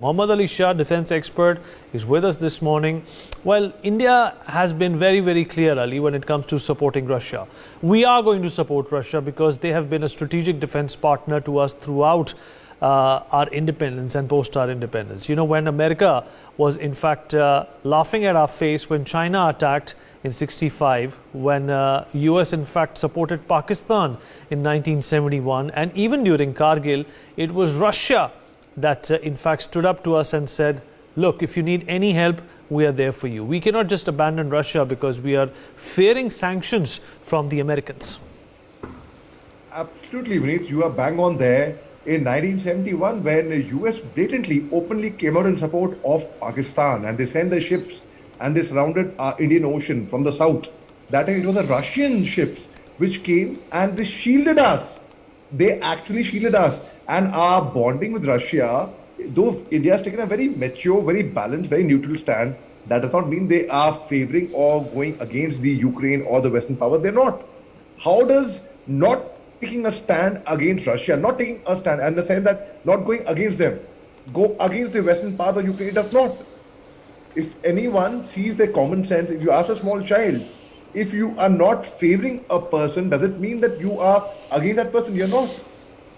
Mohammed Ali Shah, defense expert, is with us this morning. Well, India has been very, very clear, Ali, when it comes to supporting Russia. We are going to support Russia because they have been a strategic defense partner to us throughout our independence and post our independence. You know, when America was in fact laughing at our face when China attacked in 65, when US in fact supported Pakistan in 1971, and even during Kargil, it was Russia that in fact stood up to us and said, look, if you need any help, we are there for you. We cannot just abandon Russia because we are fearing sanctions from the Americans. Absolutely, Vineet, you are bang on there. In 1971, when the US blatantly, openly came out in support of Pakistan, and they sent their ships and they surrounded our Indian Ocean from the south, that time it was the Russian ships which came and they shielded us. They actually shielded us. And our bonding with Russia, though India has taken a very mature, very balanced, very neutral stand, that does not mean they are favoring or going against the Ukraine or the Western power. They're not. How does not taking a stand against Russia, not taking a stand, and the sense that not going against them, go against the Western power of Ukraine? It does not. If anyone sees their common sense, if you ask a small child, if you are not favoring a person, does it mean that you are against that person? You're not.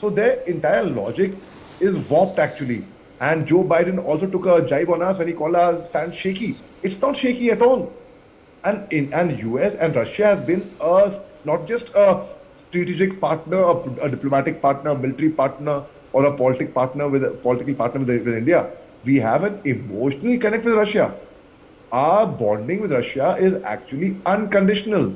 So their entire logic is warped actually. And Joe Biden also took a jibe on us when he called our stand shaky. It's not shaky at all. And US and Russia has been not just a strategic partner, a diplomatic partner, a military partner, or a political partner with India. We have an emotional connect with Russia. Our bonding with Russia is actually unconditional.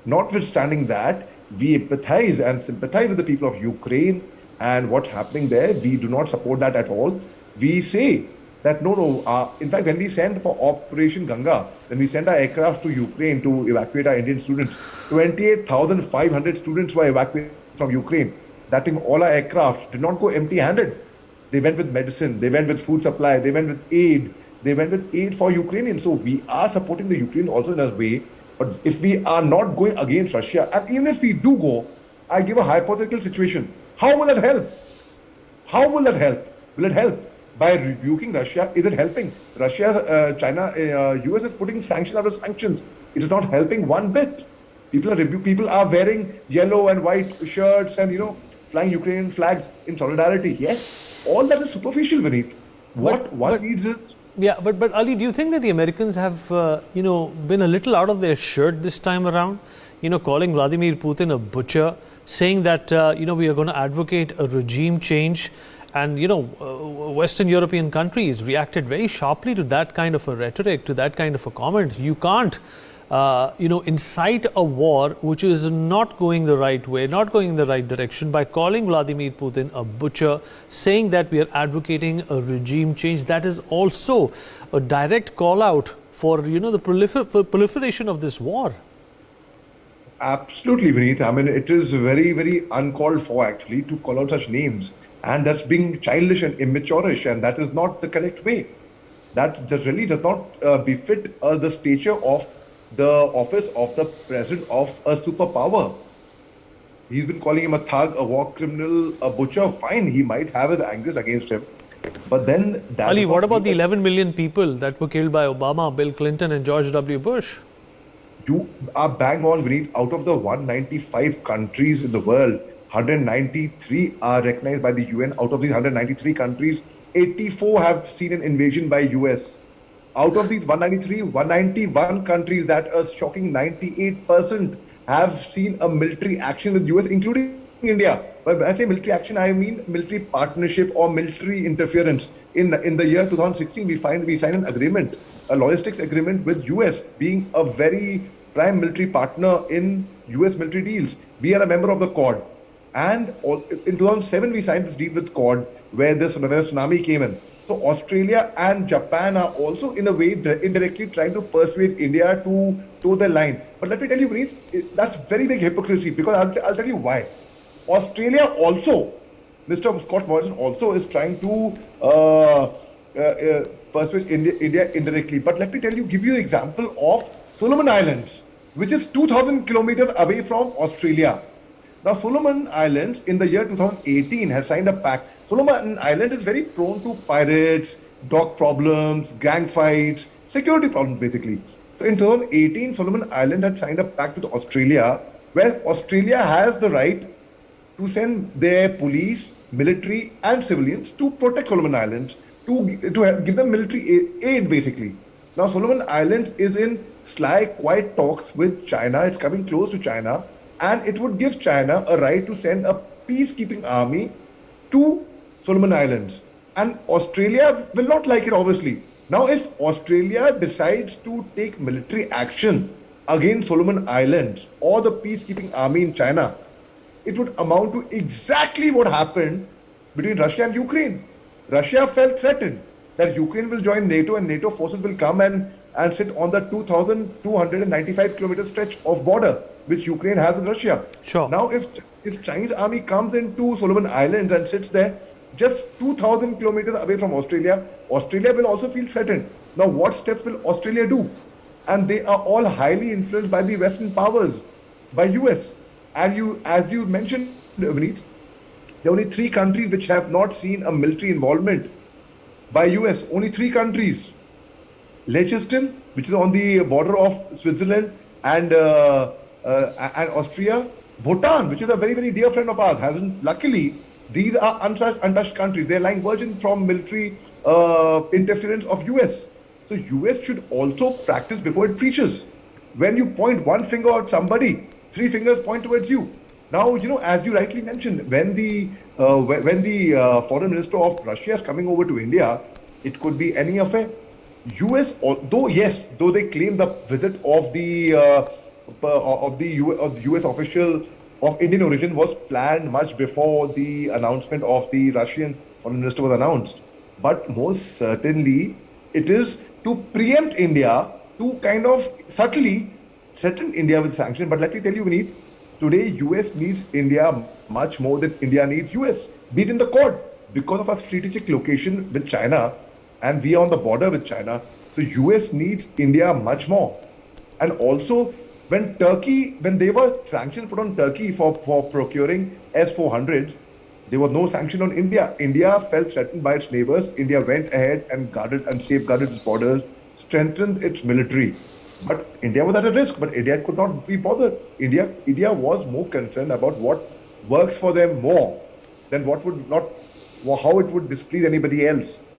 Notwithstanding that, we empathize and sympathize with the people of Ukraine and what's happening there. We do not support that at all. We say that no. In fact, when we sent for Operation Ganga, when we sent our aircraft to Ukraine to evacuate our Indian students, 28,500 students were evacuated from Ukraine. That time, all our aircraft did not go empty-handed. They went with medicine, they went with food supply, they went with aid. They went with aid for Ukrainians. So we are supporting the Ukraine also in a way. But if we are not going against Russia, and even if we do go, I give a hypothetical situation. How will that help? How will that help? Will it help? By rebuking Russia, is it helping? Russia, China, US is putting sanction out of sanctions. It is not helping one bit. People are wearing yellow and white shirts and, flying Ukrainian flags in solidarity. Yes, all that is superficial, Vineet. What needs is... Yeah, but Ali, do you think that the Americans have, been a little out of their shirt this time around? Calling Vladimir Putin a butcher, saying that, we are going to advocate a regime change. And, Western European countries reacted very sharply to that kind of a rhetoric, to that kind of a comment. You can't, incite a war which is not going the right way, not going in the right direction by calling Vladimir Putin a butcher, saying that we are advocating a regime change. That is also a direct call out for, the proliferation of this war. Absolutely, Vineet. I mean, it is very, very uncalled for actually to call out such names. And that's being childish and immature-ish, and that is not the correct way. That just really does not befit the stature of the office of the president of a superpower. He's been calling him a thug, a war criminal, a butcher. Fine, he might have his angers against him. But then... Ali, what about the 11 million people that were killed by Obama, Bill Clinton and George W. Bush? You are bang on, Vineet. Out of the 195 countries in the world, 193 are recognized by the UN. Out of these 193 countries, 84 have seen an invasion by US. Out of these 193, 191 countries, that a shocking 98% have seen a military action with US, including India. But when I say military action, I mean military partnership or military interference. In the year 2016, we signed an agreement, a logistics agreement with US, being a very prime military partner in US military deals. We are a member of the Quad. And in 2007, we signed this deal with Quad, where the tsunami came in. So Australia and Japan are also, in a way, indirectly trying to persuade India to toe their line. But let me tell you, Vineet, that's very big hypocrisy, because I'll tell you why. Australia also, Mr. Scott Morrison also is trying to persuade India indirectly. But let me give you an example of Solomon Islands, which is 2,000 kilometers away from Australia. Now, Solomon Islands in the year 2018 had signed a pact Solomon Island is very prone to pirates, dock problems, gang fights, security problems basically. So in 2018, Solomon Island had signed a pact with Australia, where Australia has the right to send their police, military, and civilians to protect Solomon Islands, to give them military aid basically. Now, Solomon Islands is in sly, quiet talks with China. It's coming close to China, and it would give China a right to send a peacekeeping army to Solomon Islands. And Australia will not like it, obviously. Now, if Australia decides to take military action against Solomon Islands or the peacekeeping army in China, it would amount to exactly what happened between Russia and Ukraine. Russia felt threatened that Ukraine will join NATO and NATO forces will come and sit on the 2,295 kilometer stretch of border which Ukraine has with Russia. Sure. Now, if Chinese army comes into Solomon Islands and sits there just 2,000 kilometers away from Australia, Australia will also feel threatened. Now, what steps will Australia do? And they are all highly influenced by the Western powers, by US. And as you mentioned, Vineet, there are only 3 countries which have not seen a military involvement by US. Only 3 countries. Liechtenstein, which is on the border of Switzerland and Austria. Bhutan, which is a very, very dear friend of ours, hasn't. Luckily, these are untouched countries. They're lying virgin from military interference of US. So US should also practice before it preaches. When you point one finger at somebody, 3 fingers point towards you. Now, as you rightly mentioned, when the foreign minister of Russia is coming over to India, it could be any affair. US, though they claim the visit of the US official of Indian origin was planned much before the announcement of the Russian foreign minister was announced. But most certainly, it is to preempt India, to kind of subtly threaten India with sanctions. But let me tell you, Vineet, today US needs India much more than India needs US, be it in the Quad, because of our strategic location with China, and we are on the border with China. So US needs India much more. And also, when there were sanctions put on Turkey for procuring S-400s, there was no sanction on India. India felt threatened by its neighbors. India went ahead and guarded and safeguarded its borders, strengthened its military. But India was at a risk, but India could not be bothered. India was more concerned about what works for them more than how it would displease anybody else.